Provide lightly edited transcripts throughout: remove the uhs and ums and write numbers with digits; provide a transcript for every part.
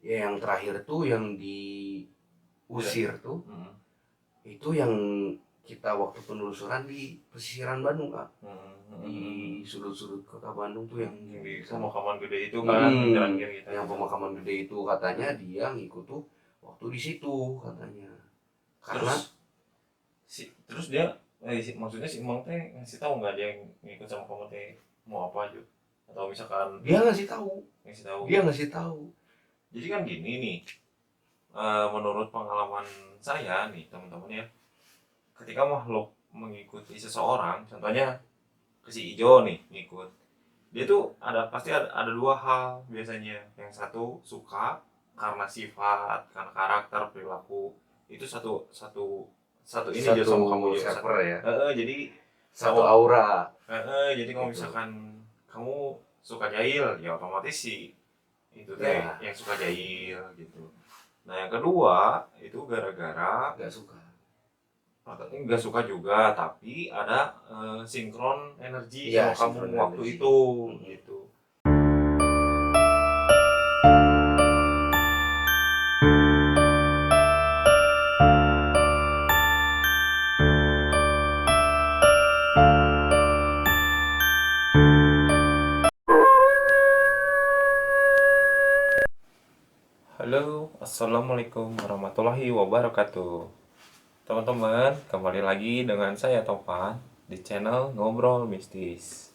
Ya yang terakhir tuh yang Tidak. diusir tuh, Hmm. itu yang kita waktu penelusuran di pesisiran Bandung, Kak. Di Hmm. sudut-sudut kota Bandung tuh yang Yang di sana. pemakaman gede itu kan, jalan kiri kita Yang di sana. pemakaman gede itu katanya dia ngikut tuh waktu di situ katanya. Karena Terus terus dia maksudnya si Emang teh ngasih tahu nggak dia yang ngikut sama kamu teh mau apa aja, atau misalkan dia ngasih tahu, ngasih tahu dia gitu. ngasih tahu. Jadi kan gini nih, menurut pengalaman saya nih teman-teman ya, ketika makhluk mengikuti seseorang, contohnya ke si Ijo nih ngikut, dia tuh pasti ada dua hal biasanya. Yang satu suka karena sifat, karena karakter, perilaku. Itu satu satu satu ini aja Satu sama kamu Jo. server ya, Jadi satu kamu aura jadi kalau gitu misalkan kamu suka jahil, ya otomatis sih itu teh ya. yang suka jahil gitu. Nah yang kedua itu gara-gara Gak suka. nggak suka juga, tapi ada sinkron energi Iya, sama kamu sinkron waktu energi. itu Mm-mm. gitu. Halo, assalamualaikum warahmatullahi wabarakatuh. Teman-teman, kembali lagi dengan saya Topan di channel Ngobrol Mistis.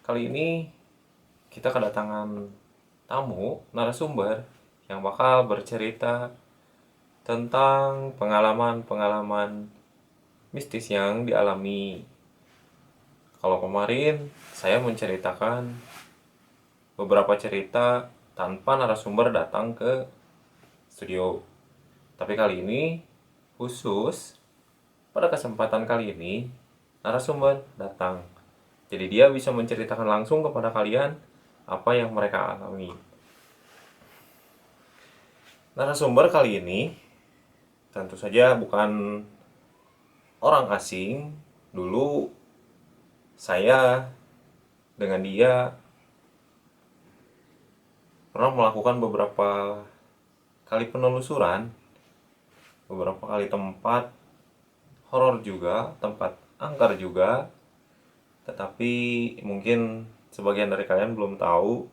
Kali ini kita kedatangan tamu narasumber yang bakal bercerita tentang pengalaman-pengalaman mistis yang dialami. Kalau kemarin saya menceritakan beberapa cerita tanpa narasumber datang ke studio. Tapi kali ini khusus pada kesempatan kali ini narasumber datang. Jadi dia bisa menceritakan langsung kepada kalian apa yang mereka alami. Narasumber kali ini tentu saja bukan orang asing. Dulu saya dengan dia pernah melakukan beberapa kali penelusuran, beberapa kali tempat horor juga, tempat angker juga. Tetapi mungkin sebagian dari kalian belum tahu,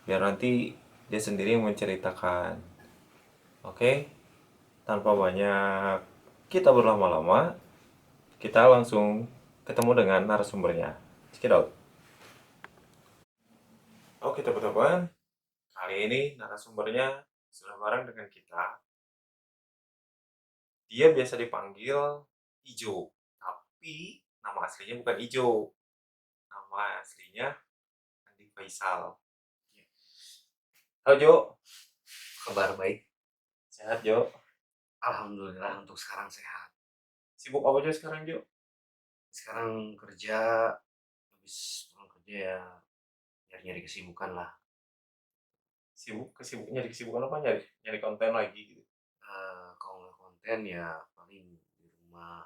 biar nanti dia sendiri yang menceritakan. Oke, tanpa banyak kita berlama-lama, kita langsung ketemu dengan narasumbernya. Check it out. Oke teman-teman, kali ini narasumbernya sudah bareng dengan kita. Dia biasa dipanggil Ijo, tapi nama aslinya bukan Ijo. Nama aslinya Andi Faisal. Halo Jo, Kabar baik. sehat Jo? Alhamdulillah untuk sekarang sehat. Sibuk apa Jo sekarang Jo? Sekarang kerja, habis pulang kerja ya nyari-nyari kesibukan lah. Nyari kesibukan apa, nyari nyari konten lagi gitu. Kalau nggak konten ya paling di rumah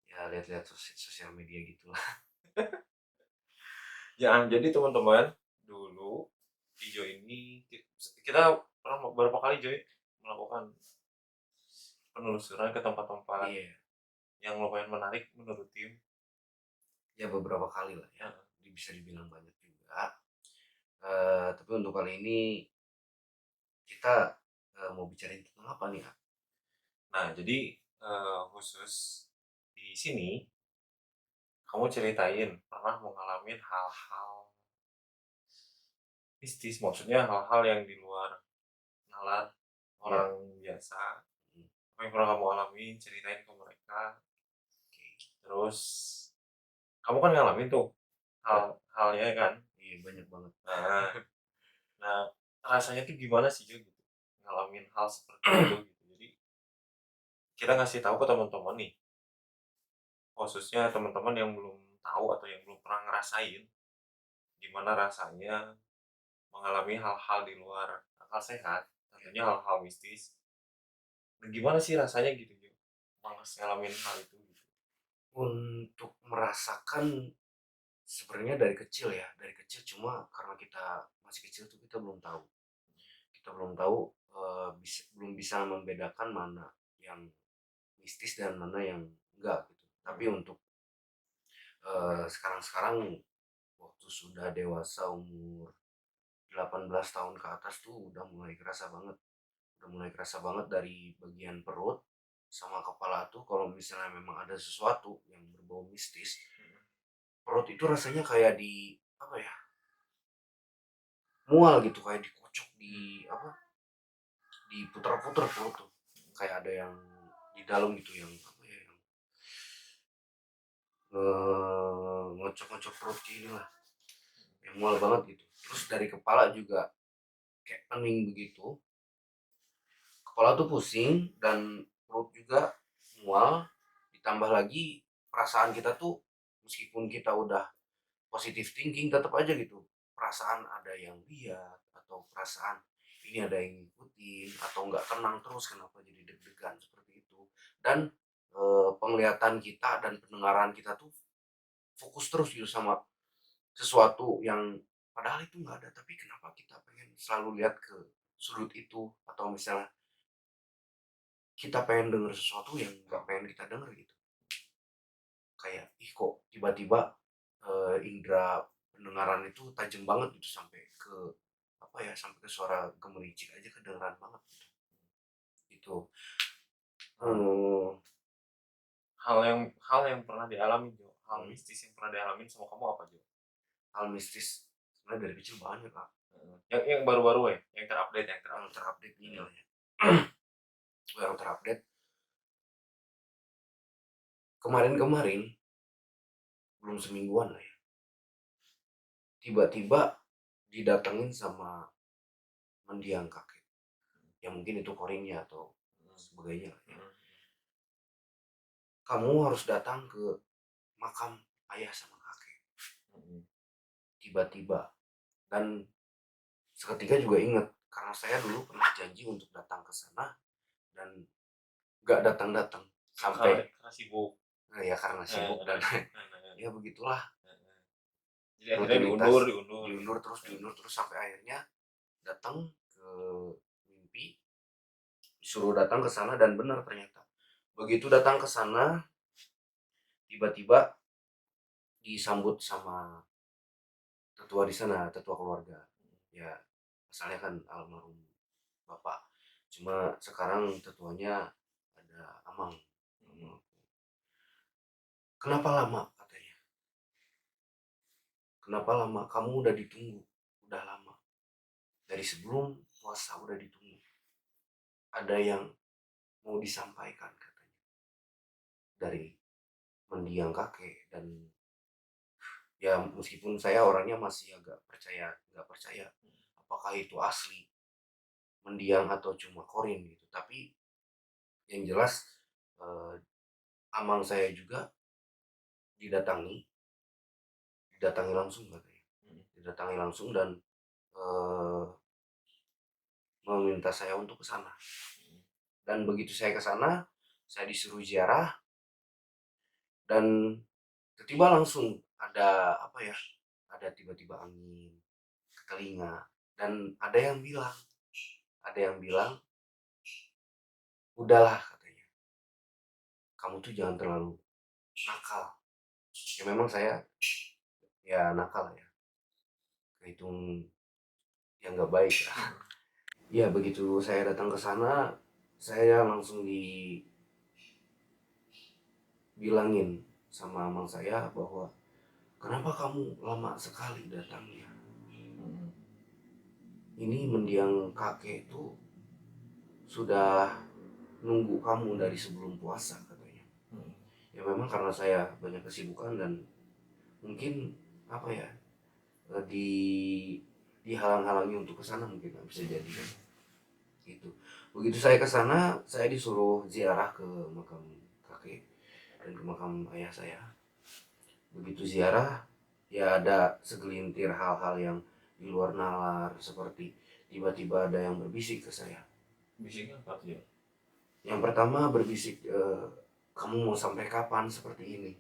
ya lihat-lihat sosial media gitu lah. Ya, jadi teman-teman, dulu Ijo ini kita pernah beberapa kali Jo melakukan penelusuran ke tempat-tempat Iya, yang lumayan menarik menurut tim. ya beberapa kali lah ya. Nah, Bisa dibilang banyak juga. Tapi untuk kali ini kita mau bicarain tentang apa nih, Kak? jadi khusus di sini kamu ceritain pernah mengalami hal-hal mistis, maksudnya hal-hal yang di luar nalar Iya. orang biasa. Apa yang pernah kamu alami, ceritain ke mereka. Oke. Terus kamu kan ngalamin tuh Ya, hal-halnya kan. iya banyak banget. Nah, nah rasanya tuh gimana sih Jo gitu ngalamin hal seperti itu gitu. Jadi kita ngasih tahu ke teman-teman nih, khususnya teman-teman yang belum tahu atau yang belum pernah ngerasain gimana rasanya mengalami hal-hal di luar akal sehat, tentunya hal-hal mistis. Nah, gimana sih rasanya gitu Jo, males ngalamin hal itu gitu. Untuk merasakan sebenarnya dari kecil ya, dari kecil cuma karena kita masih kecil tuh kita belum tahu. kita belum tahu, belum bisa membedakan mana yang mistis dan mana yang enggak gitu. Tapi untuk, sekarang-sekarang waktu sudah dewasa umur 18 tahun ke atas tuh udah mulai kerasa banget dari bagian perut sama kepala tuh kalau misalnya memang ada sesuatu yang berbau mistis, perut itu rasanya kayak apa ya, mual gitu, kayak dikocok, diputar-putar perut tuh. Kayak ada yang di dalam gitu yang apa ya, yang ngocok-ngocok perut gini lah, yang mual banget gitu. Terus dari kepala juga kayak pening begitu, kepala tuh pusing dan perut juga mual, ditambah lagi perasaan kita tuh meskipun kita udah positive thinking tetap aja gitu, perasaan ada yang lihat atau perasaan ini ada yang ngikutin atau nggak tenang terus kenapa jadi deg-degan seperti itu. Dan penglihatan kita dan pendengaran kita tuh fokus terus gitu sama sesuatu yang padahal itu nggak ada, tapi kenapa kita pengen selalu lihat ke sudut itu, atau misalnya kita pengen denger sesuatu yang nggak pengen kita denger gitu. Kayak, ih kok tiba-tiba, indera pendengaran itu tajam banget gitu sampai ke, apa ya, sampai ke suara gemericik aja kedengeran banget gitu. Itu, eee, Hal yang pernah dialami Jo, hal mhm, mistis yang pernah dialamin sama kamu apa Jo? hal mistis sebenarnya dari kecil banyak, Kak, Yang baru-baru ya? Yang terupdate yang yang terupdate? terupdate gini Mhm. lah ya, yang terupdate kemarin-kemarin, belum semingguan lah ya, tiba-tiba didatengin sama mendiang kakek, ya mungkin itu korinnya atau sebagainya lah ya. Mhm. "Kamu harus datang ke makam ayah sama kakek." Mhm. Tiba-tiba, dan seketika juga ingat karena saya dulu pernah janji untuk datang ke sana dan nggak datang-datang sampai, Karena sibuk. ya karena sibuk dan Heeh. ya begitulah Jadi akhirnya rutinitas, diundur diundur gitu. diundur terus sampai akhirnya datang ke mimpi, disuruh datang ke sana dan benar ternyata. Begitu datang ke sana, tiba-tiba disambut sama tetua di sana, tetua keluarga. Ya, asalnya kan almarhum bapak. Cuma sekarang tetuanya ada Amang. Mhm. "Kenapa lama?" katanya. "Kenapa lama? Kamu udah ditunggu, udah lama. Dari sebelum puasa udah ditunggu. Ada yang mau disampaikan," katanya. Dari mendiang kakek dan ya meskipun saya orangnya masih agak percaya, nggak percaya apakah itu asli mendiang atau cuma korin gitu. Tapi yang jelas, eee, amang saya juga didatangi didatangi langsung katanya. Mhm. Didatangi langsung dan, eee, meminta saya untuk ke sana. Dan begitu saya ke sana, saya disuruh ziarah dan tiba-tiba langsung ada apa ya, ada tiba-tiba angin ke telinga dan ada yang bilang, "Udahlah," katanya, "kamu tuh jangan terlalu nakal." Ya memang saya ya nakal ya, kehitung yang nggak baik ya. Ya begitu saya datang ke sana, saya langsung dibilangin sama amang saya bahwa, "Kenapa kamu lama sekali datangnya? Ini mendiang kakek itu sudah nunggu kamu dari sebelum puasa," katanya. Ya memang karena saya banyak kesibukan dan mungkin apa ya, di dihalang-halangi untuk ke sana mungkin bisa jadi kan, gitu. Begitu saya ke sana, saya disuruh ziarah ke makam kakek dan ke makam ayah saya. Begitu ziarah, ya ada segelintir hal-hal yang di luar nalar seperti tiba-tiba ada yang berbisik ke saya. Bisiknya apa tuh Jo? Yang pertama berbisik, "Kamu mau sampai kapan seperti ini?"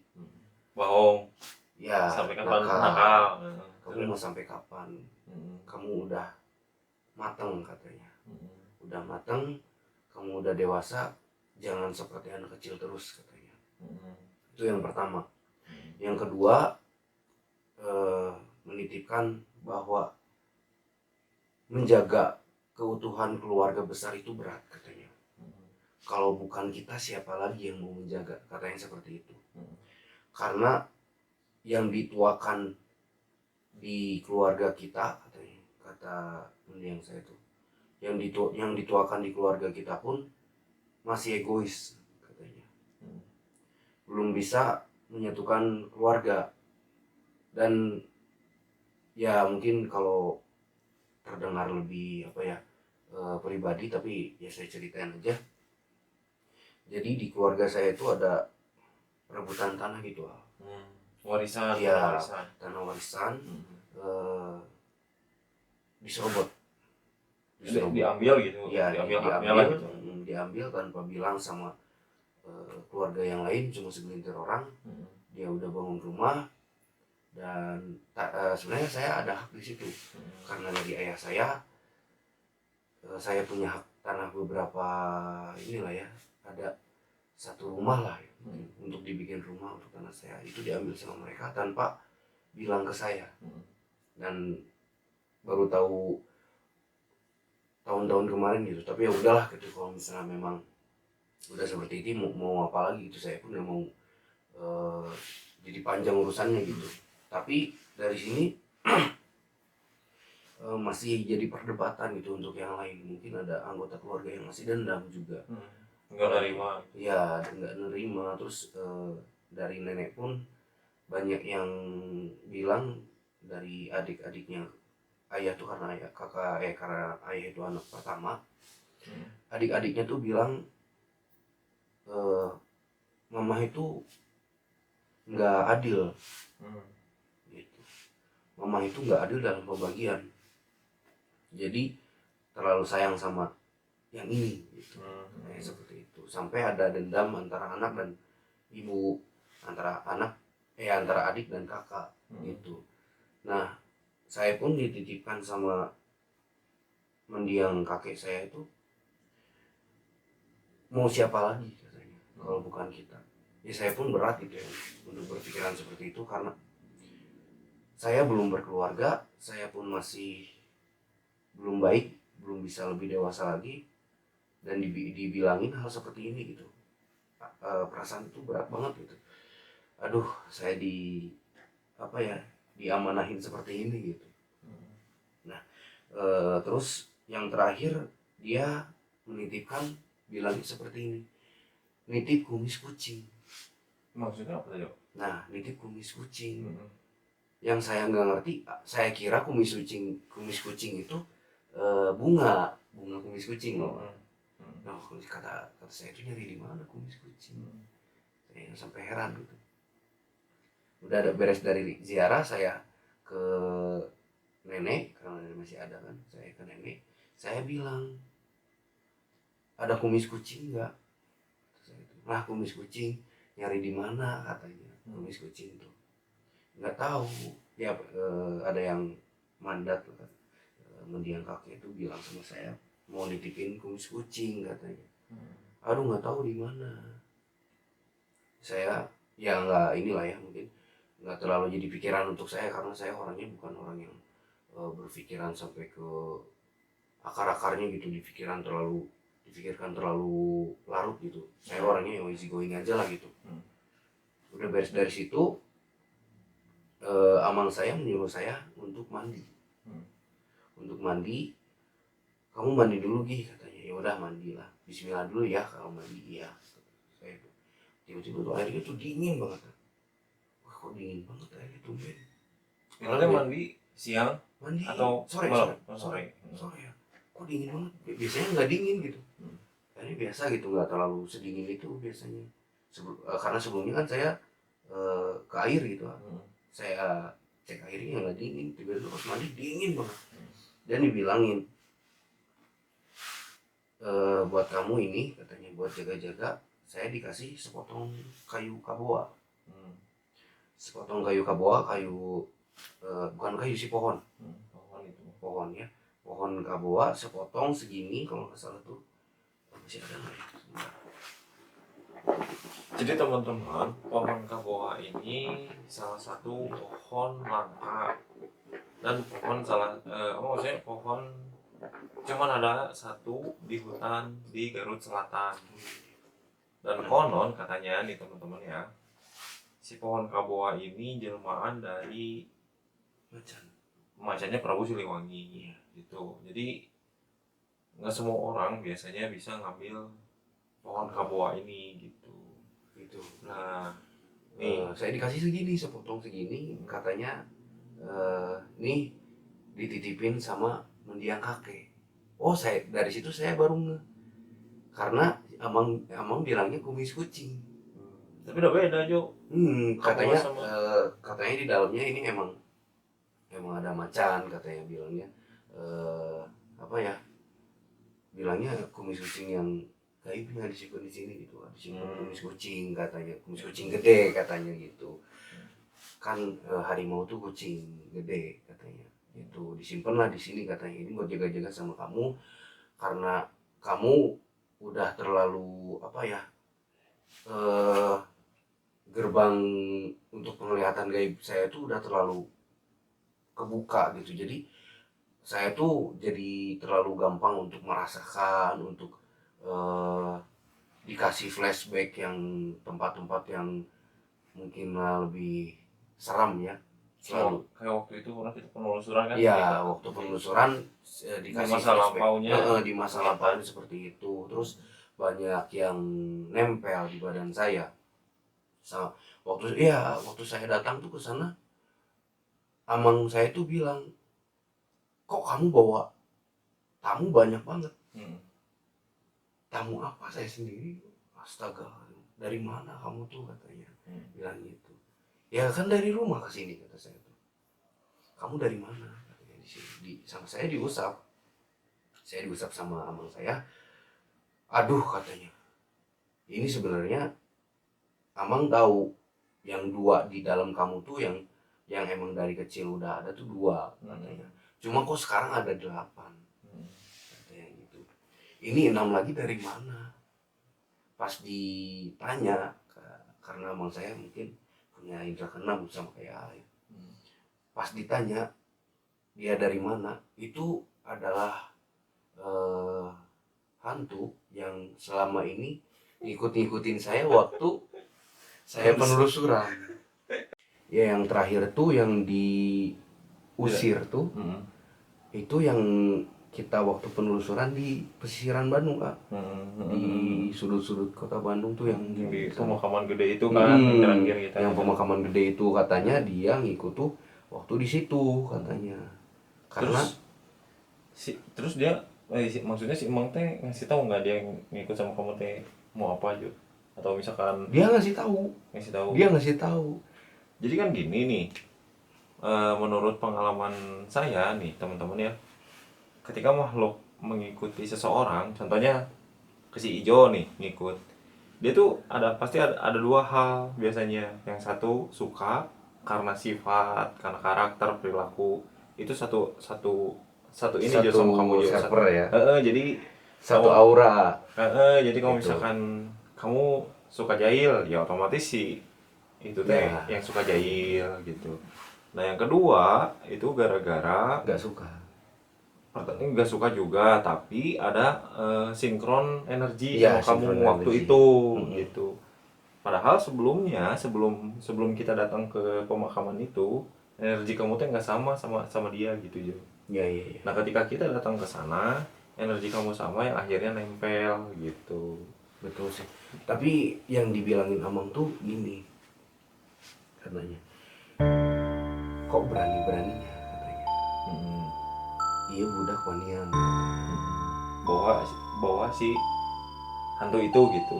Bohong. Ya, Sampai kapan nakal. nakal? "Kamu mau sampai kapan? Mhm. Kamu udah mateng," katanya. udah matang, kamu udah dewasa, jangan seperti anak kecil terus katanya. Itu yang pertama. Yang kedua, menitipkan bahwa menjaga keutuhan keluarga besar itu berat katanya. Kalau bukan kita, siapa lagi yang mau menjaga, katanya seperti itu. Karena yang dituakan di keluarga kita, katanya, kata mendiang saya itu, yang dituakan di keluarga kita pun masih egois katanya, belum bisa menyatukan keluarga. Dan ya mungkin kalau terdengar lebih pribadi, tapi ya saya ceritain aja. Jadi di keluarga saya itu ada rebutan tanah gitu. Warisan, Ya, warisan. tanah warisan diserobot. Diambil gitu. Ya, diambil gitu. Diambil tanpa bilang sama keluarga yang lain, cuma segelintir orang. Dia udah bangun rumah, dan sebenarnya saya ada hak di situ. Karena dari ayah saya punya hak tanah beberapa inilah ya, ada satu rumah lah ya, untuk dibikin rumah untuk tanah saya, itu diambil sama mereka tanpa bilang ke saya. Dan baru tahu tahun-tahun kemarin gitu. Tapi ya udahlah gitu, kalau misalnya memang udah seperti itu, mau apa lagi gitu, saya pun gak mau jadi panjang urusannya gitu. Tapi dari sini masih jadi perdebatan gitu untuk yang lain. Mungkin ada anggota keluarga yang masih dendam juga, nggak nerima. Ya, nggak nerima. Terus dari nenek pun banyak yang bilang, dari adik-adiknya ayah tuh, karena ayah itu anak pertama, adik-adiknya tuh bilang mama itu nggak adil gitu. Mama itu nggak adil dalam pembagian, jadi terlalu sayang sama yang ini gitu. Seperti itu, sampai ada dendam antara anak dan ibu, antara adik dan kakak gitu. Nah, saya pun dititipkan sama mendiang kakek saya itu, mau siapa lagi katanya kalau bukan kita. Ya saya pun berat gitu ya untuk berpikiran seperti itu, karena saya belum berkeluarga, saya pun masih belum baik, belum bisa lebih dewasa lagi, dan dibilangin hal seperti ini gitu. Perasaan itu berat banget gitu. Aduh, saya diamanahin seperti ini gitu. Nah, terus yang terakhir, dia menitipkan, bilangnya seperti ini, nitip kumis kucing. Maksudnya apa tadi? Nah, nitip kumis kucing. Yang saya nggak ngerti, saya kira kumis kucing itu bunga kumis kucing loh. Nah, kata saya itu nyari di mana kumis kucing. Saya sampai heran gitu. Udah ada beres dari ziarah, saya ke nenek, karena nenek masih ada kan. Saya ke nenek, saya bilang, ada kumis kucing nggak? Nah, kumis kucing nyari di mana katanya. Kumis kucing tuh nggak tahu ya. Ada yang mandat kan, mendiang kakek itu bilang sama saya, mau nitipin kumis kucing katanya. Aduh, nggak tahu di mana. Saya ya nggak inilah ya, mungkin nggak terlalu jadi pikiran untuk saya, karena saya orangnya bukan orang yang berpikiran sampai ke akar-akarnya gitu, dipikirkan terlalu larut gitu. Saya orangnya yang easy going aja lah gitu. Udah beres dari situ, amang saya menyuruh saya untuk mandi. Untuk mandi, kamu mandi dulu Gih katanya. Ya udah, mandilah, bismillah dulu ya kalau mandi. Iya, saya itu tiba-tiba tuh airnya tuh dingin banget. Wah, kok dingin banget airnya tuh, Ben? Kalian mandi siang mandi atau sore ya. Kok dingin banget? Biasanya nggak dingin gitu. Ini biasa gitu, nggak terlalu sedingin itu biasanya. Karena sebelumnya kan saya ke air gitu. Saya cek airnya nggak dingin, tiba-tiba pas mandi dingin banget. Dan dibilangin, buat kamu ini katanya, buat jaga-jaga, saya dikasih sepotong kayu kaboa. Sepotong kayu kaboa, bukan kayu sih, pohon. Pohon ya, pohon kaboa sepotong segini kalau nggak salah tuh, masih ada nggak ya? Sebentar. Jadi teman-teman, pohon kaboa ini salah satu pohon langka dan pohon maksudnya pohon cuman ada satu di hutan di Garut Selatan. Dan konon katanya nih teman-teman ya, si pohon kaboa ini jelmaan dari macannya Prabu Siliwangi gitu. Jadi nggak semua orang biasanya bisa ngambil pohon kaboa ini gitu. Itu. Nah, nih Saya dikasih segini, sepotong segini, katanya nih dititipin sama mendiang kakek. Oh, saya dari situ saya baru nge, karena amang bilangnya kumis kucing. tapi udah beda Jo. Katanya sama katanya di dalamnya ini emang ada macan, katanya bilangnya apa ya, bilangnya kumis kucing yang gaibnya disimpan di sini gitu, disimpan kumis kucing, katanya kumis kucing gede katanya gitu kan. Harimau tuh kucing gede katanya, itu disimpanlah di sini katanya, ini buat jaga-jaga sama kamu karena kamu udah terlalu apa ya, gerbang untuk penglihatan gaib saya tuh udah terlalu kebuka gitu, jadi saya tuh jadi terlalu gampang untuk merasakan, untuk dikasih flashback yang tempat-tempat yang mungkin lebih seram ya, selalu. kayak waktu itu orang kita penelusuran kan. Iya, waktu penelusuran dikasih masa flashback. lampaunya. Di masa lampaunya seperti itu, terus banyak yang nempel di badan saya. Waktu saya datang tuh ke sana, amang saya tuh bilang, kok kamu bawa tamu banyak banget. Tamu apa? Saya sendiri. Astaga, dari mana kamu tuh, katanya. Bilang gitu. Ya kan dari rumah ke sini, kata saya tuh. Kamu dari mana? Katanya di sini. Sama saya diusap. Saya diusap sama amang saya. Aduh, katanya. Ini sebenarnya amang tahu yang 2 di dalam kamu tuh yang emang dari kecil udah ada tuh 2, katanya. Cuma kok sekarang ada 8, katanya gitu. Ini 6 lagi dari mana? Pas ditanya, karena amang saya mungkin punya indra keenam sama kayak ayah. Pas ditanya dia dari mana, itu adalah hantu yang selama ini ngikutin saya waktu saya penelusuran. Ya yang terakhir tuh yang diusir tuh, itu yang kita waktu penelusuran di pesisiran Bandung, Kak. Di sudut-sudut kota Bandung tuh yang di pemakaman gede itu kan, yang pemakaman gede itu, katanya dia ngikut tuh waktu di situ, katanya. Karena terus dia maksudnya si Emang teh ngasih tahu nggak dia ngikut sama kamu teh mau apa aja, atau misalkan dia ngasih tahu. Jadi kan gini nih, menurut pengalaman saya nih teman-teman ya, ketika makhluk mengikuti seseorang, contohnya ke si Ijo nih ngikut, dia tuh pasti ada 2 hal biasanya. Yang satu suka karena sifat, karena karakter, perilaku. Itu satu ini aja sama kamu juga. Server ya. Jadi satu aura. Jadi kalau misalkan kamu suka jahil, ya otomatis sih itu teh yang suka jahil gitu. Nah yang kedua itu gara-gara nggak suka juga, tapi ada sinkron energi ya, sama kamu waktu energy. itu gitu. Padahal sebelum kita datang ke pemakaman itu, energi kamu tuh nggak sama dia gitu Jo. Ya. Nah ketika kita datang ke sana, energi kamu sama, yang akhirnya nempel gitu. Betul sih. Tapi yang dibilangin amang tuh gini, katanya, kok berani-beraninya, katanya. Iya budak wanian, bawa si hantu itu gitu.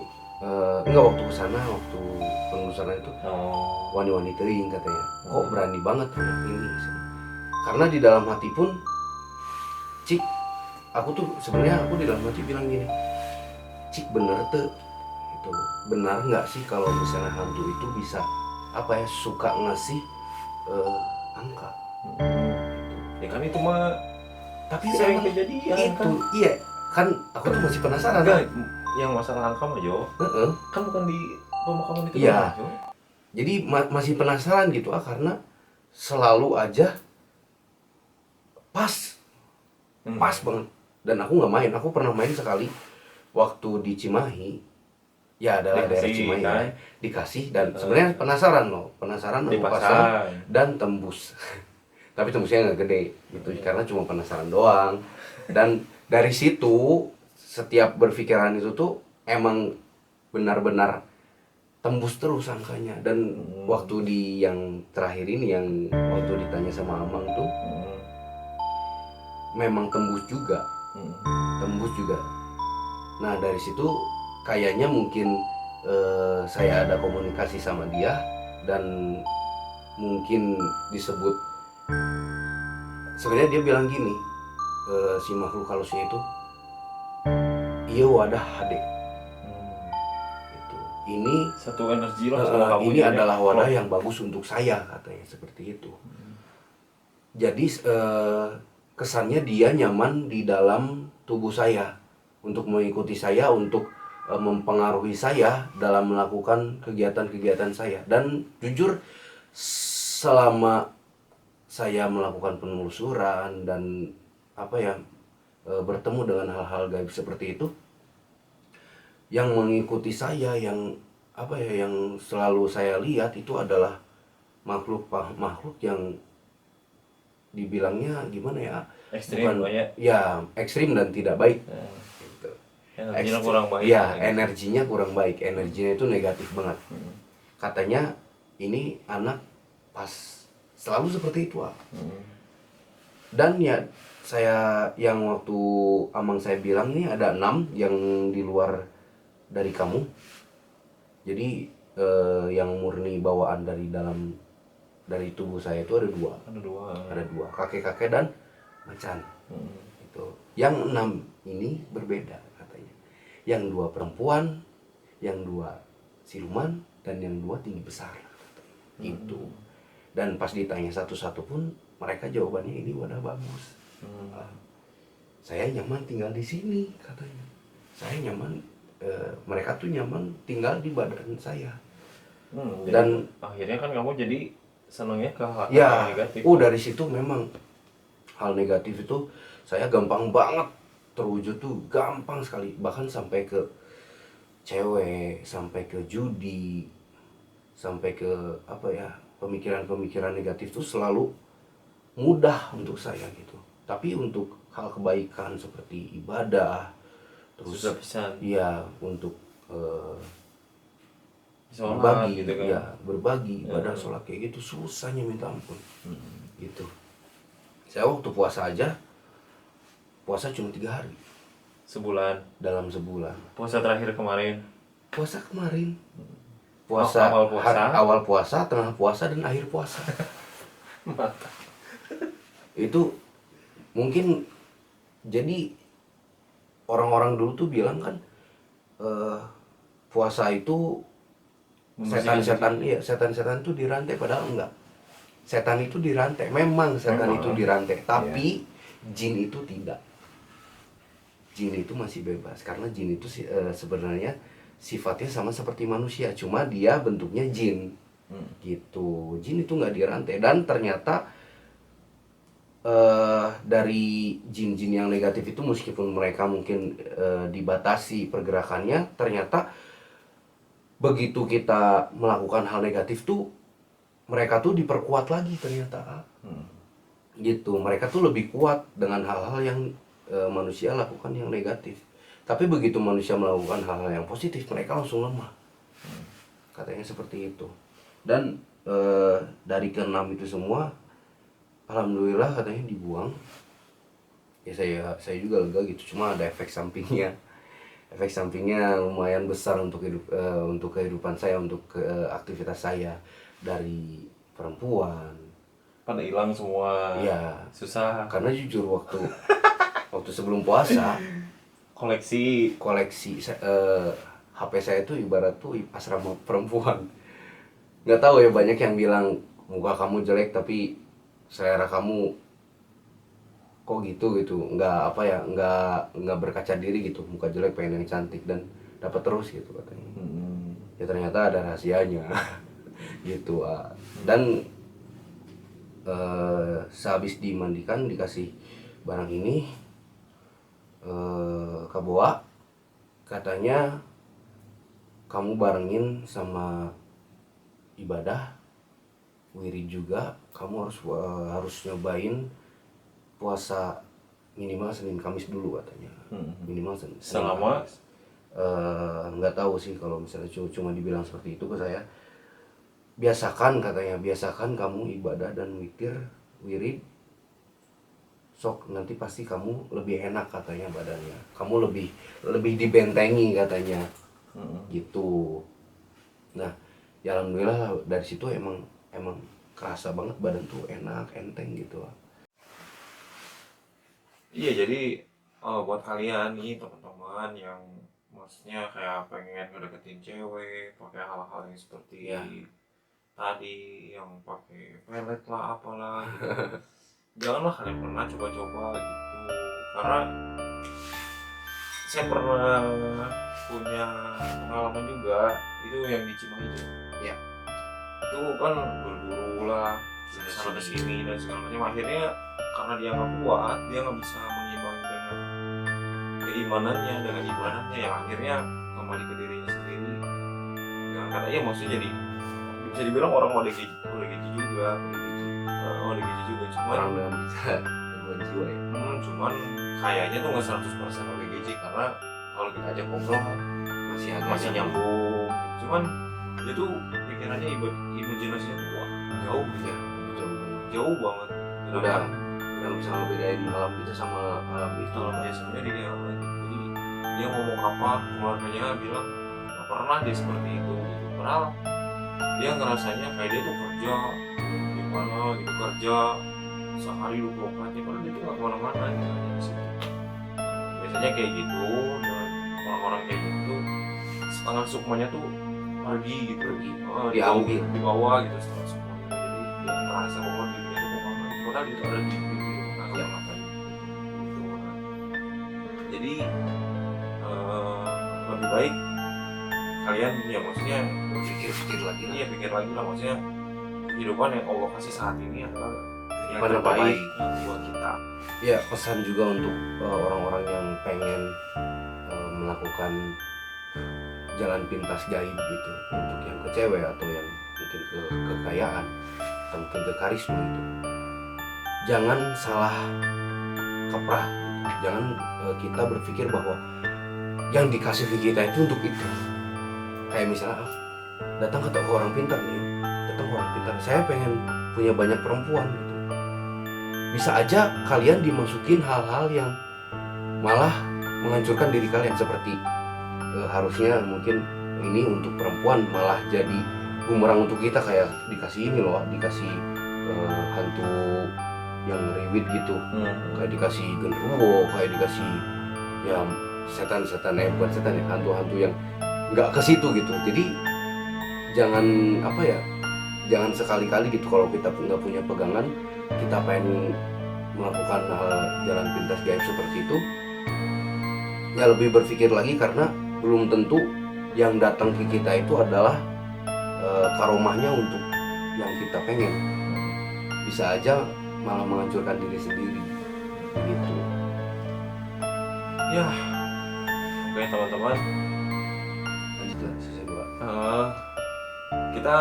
Enggak, waktu kesana, waktu penelusuran itu wani-wani teuing, katanya. Kok berani banget anak ini. Karena di dalam hati pun, Cik, aku di dalam hati bilang gini, Cik, bener tuh itu, benar nggak sih kalau misalnya hantu itu bisa suka ngasih angka. Ya kan itu mah Tapi sering emang kejadian itu kan. iya kan aku tuh masih penasaran. Enggak, yang masalah angka mah Jo, Heeh. kan bukan di pemakaman itu doang Iya, Jo. jadi masih penasaran gitu karena selalu aja pas pas Hmm. banget. Dan aku nggak main, aku pernah main sekali waktu di Cimahi. Ya adalah daerah Dikasih Cimahi ya, kan, dikasih. Dan sebenarnya penasaran loh, penasaran aku pasang dipasang. dan tembus. Tapi tembusnya nggak gede gitu Hmm. karena cuma penasaran doang. Dan dari situ setiap berpikiran itu tuh emang benar-benar tembus terus angkanya. Dan waktu di yang terakhir ini yang waktu ditanya sama Amang tuh memang tembus juga, tembus juga. Nah dari situ kayaknya mungkin saya ada komunikasi sama dia dan mungkin disebut, sebenarnya dia bilang gini, si makhluk halusnya itu, iya wadah hadek itu, ini Satu energi lah sama kamu ini jadinya adalah wadah klop. yang bagus untuk saya katanya seperti itu. Jadi kesannya dia nyaman di dalam tubuh saya untuk mengikuti saya, untuk mempengaruhi saya dalam melakukan kegiatan-kegiatan saya. Dan jujur selama saya melakukan penelusuran dan apa ya, bertemu dengan hal-hal gaib seperti itu, yang mengikuti saya, yang apa ya, yang selalu saya lihat itu adalah makhluk yang dibilangnya gimana ya, Ekstrim bukan banyak. ya, ekstrim dan tidak baik gitu. Energinya kurang baik Ya gitu. energinya kurang baik, energinya itu negatif banget. Katanya ini anak pas selalu seperti itu. Dan ya saya yang waktu Amang saya bilang nih ada 6 yang di luar dari kamu. Jadi yang murni bawaan dari dalam, dari tubuh saya itu ada 2. Ada dua. Kakek-kakek dan macan. Itu yang 6 ini berbeda katanya. Yang 2 perempuan, yang 2 siluman, dan yang 2 tinggi besar itu. Dan pas ditanya satu-satu pun mereka jawabannya ini wadah bagus. Saya nyaman tinggal di sini katanya. Saya nyaman, mereka tuh nyaman tinggal di badan saya. Dan akhirnya kan kamu jadi senangnya ke hal Ya, negatif. dari situ memang hal negatif itu saya gampang banget terwujud tuh, gampang sekali. Bahkan sampai ke cewek, sampai ke judi, sampai ke apa ya, pemikiran-pemikiran negatif tuh selalu mudah untuk saya gitu. Tapi untuk hal kebaikan seperti ibadah, terus Susah pisan. ya untuk Sholat berbagi gitu kan. ya, berbagi ibadah sholat kayak gitu susahnya minta ampun gitu. Saya waktu puasa aja, puasa cuma 3 hari Sebulan. dalam sebulan. Puasa terakhir kemarin. Puasa kemarin, Awal puasa. awal puasa, tengah puasa, dan akhir puasa. Itu mungkin jadi orang-orang dulu tuh bilang kan puasa itu setan-setan, iya setan-setan itu dirantai, padahal enggak. Setan itu dirantai, memang setan itu dirantai, tapi jin itu tidak. Jin itu masih bebas karena jin itu sebenarnya sifatnya sama seperti manusia, cuma dia bentuknya jin gitu. Jin itu nggak dirantai. Dan ternyata dari jin-jin yang negatif itu, meskipun mereka mungkin dibatasi pergerakannya, ternyata begitu kita melakukan hal negatif tuh mereka tuh diperkuat lagi ternyata gitu. Mereka tuh lebih kuat dengan hal-hal yang manusia lakukan yang negatif. Tapi begitu manusia melakukan hal-hal yang positif, mereka langsung lemah. Katanya seperti itu. Dan dari ke-6 itu semua, alhamdulillah katanya dibuang. Ya saya juga lega gitu. Cuma ada efek sampingnya. Efek sampingnya lumayan besar untuk untuk kehidupan saya, untuk aktivitas saya. Dari perempuan Pada hilang semua. ya, Susah. karena jujur waktu sebelum puasa Koleksi. HP saya tuh ibarat tuh asrama perempuan. Nggak tahu ya, banyak yang bilang muka kamu jelek tapi selera kamu kok gitu, nggak apa ya, nggak berkaca diri gitu, muka jelek pengen yang cantik dan dapat terus gitu katanya. Ya ternyata ada rahasianya gitu. Dan sehabis dimandikan dikasih barang ini, Kaboa katanya kamu barengin sama ibadah wirid juga, kamu harus nyobain puasa minimal Senin Kamis dulu katanya. Minimal Senin Selama Kamis. Nggak tahu sih kalau misalnya cuma dibilang seperti itu ke saya. Biasakan katanya, biasakan kamu ibadah dan wirid, sok nanti pasti kamu lebih enak katanya badannya, kamu lebih dibentengi katanya gitu. Nah ya alhamdulillah dari situ emang kerasa banget badan tuh enak, enteng gitu. iya, jadi buat kalian nih teman-teman yang maksudnya kayak pengen ngedeketin cewek pakai hal-hal yang seperti Iya. tadi, yang pakai pelet lah apalah gitu, janganlah kalian pernah coba-coba gitu, karena saya pernah punya pengalaman juga itu yang di Cimahi itu. Ya. Itu kan berburu lah sana kesini dan segala macam, akhirnya karena dia nggak kuat, dia nggak bisa mengimbangi dengan keimanannya, dengan ibadahnya, yang akhirnya kembali ke dirinya sendiri. Nah, karena ya maksudnya jadi bisa dibilang orang ODGJ juga, ODGJ juga, cuman Orang dengan gangguan jiwa ya. cuman kayaknya tuh nggak 100% ODGJ, karena kalau kita ajak ngobrol masih nyambung, cuman dia tuh pikirannya imajinasinya tuh wah, jauh gitu ya, jauh banget. Udah bisa ngebedain alam kita sama alam itu. Alam dia sebenarnya dia jadi dia ngomong apa keluarganya bilang nggak pernah dia seperti itu gitu. Padahal dia ngerasanya kayak dia tuh kerja di mana gitu, kerja sehari 24 jam, padahal dia tuh nggak kemana-mana gitu, hanya di situ. Biasanya kayak gitu, dan orang-orang kayak gitu setengah sukmanya tuh pergi gitu, di bawah gitu setengah sukmanya, jadi dia ngerasa bahwa dirinya tuh kemana gitu, padahal itu ada di rumah yang ngapain gitu. Jadi lebih baik kalian ya maksudnya Pikir lagi lah. Iya, pikir lagi lah, maksudnya kehidupan yang Allah kasih saat ini adalah yang Kehidupan yang terbaik terbaik. buat kita. Ya pesan juga untuk orang-orang yang pengen melakukan jalan pintas gaib gitu, untuk yang ke cewek atau yang mungkin ke kekayaan atau mungkin ke karisma itu, jangan salah kaprah gitu. Jangan kita berpikir bahwa yang dikasih ke kita itu untuk itu. Kayak misalnya datang ke orang pintar nih, saya pengen punya banyak perempuan gitu. Bisa aja kalian dimasukin hal-hal yang malah menghancurkan diri kalian, seperti harusnya mungkin ini untuk perempuan malah jadi bumerang untuk kita, kayak dikasih ini loh, dikasih hantu yang riwit gitu, kayak dikasih genderuwo, kayak dikasih ya setan-setan, bukan setan ya, hantu-hantu yang nggak ke situ gitu. Jadi jangan apa ya, jangan sekali-kali gitu kalau kita nggak punya pegangan, kita pengen melakukan hal jalan pintas gaib seperti itu, ya lebih berpikir lagi, karena belum tentu yang datang ke kita itu adalah karomahnya untuk yang kita pengen. Bisa aja malah menghancurkan diri sendiri gitu. Ya, oke teman-teman, Lanjutlah sesi 2. Kita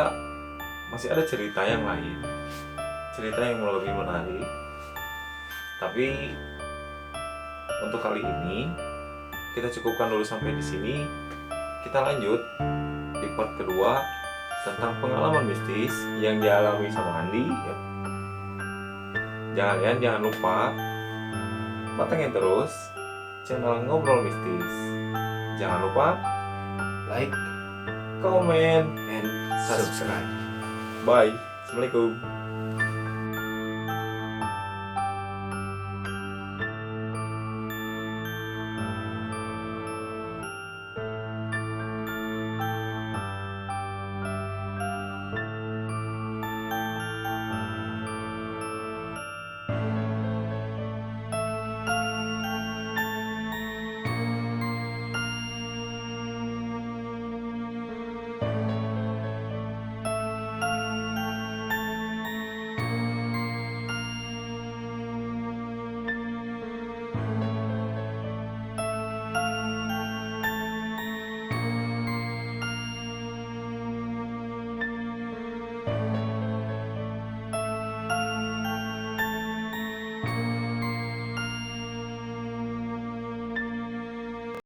masih ada cerita yang lain, cerita yang lebih menarik, tapi untuk kali ini kita cukupkan dulu sampai di sini. Kita lanjut di part kedua tentang pengalaman mistis yang dialami sama Andi. Jangan lupa pantengin terus channel Ngobrol Mistis. Jangan lupa Like, komen, and subscribe. Bye. Assalamualaikum.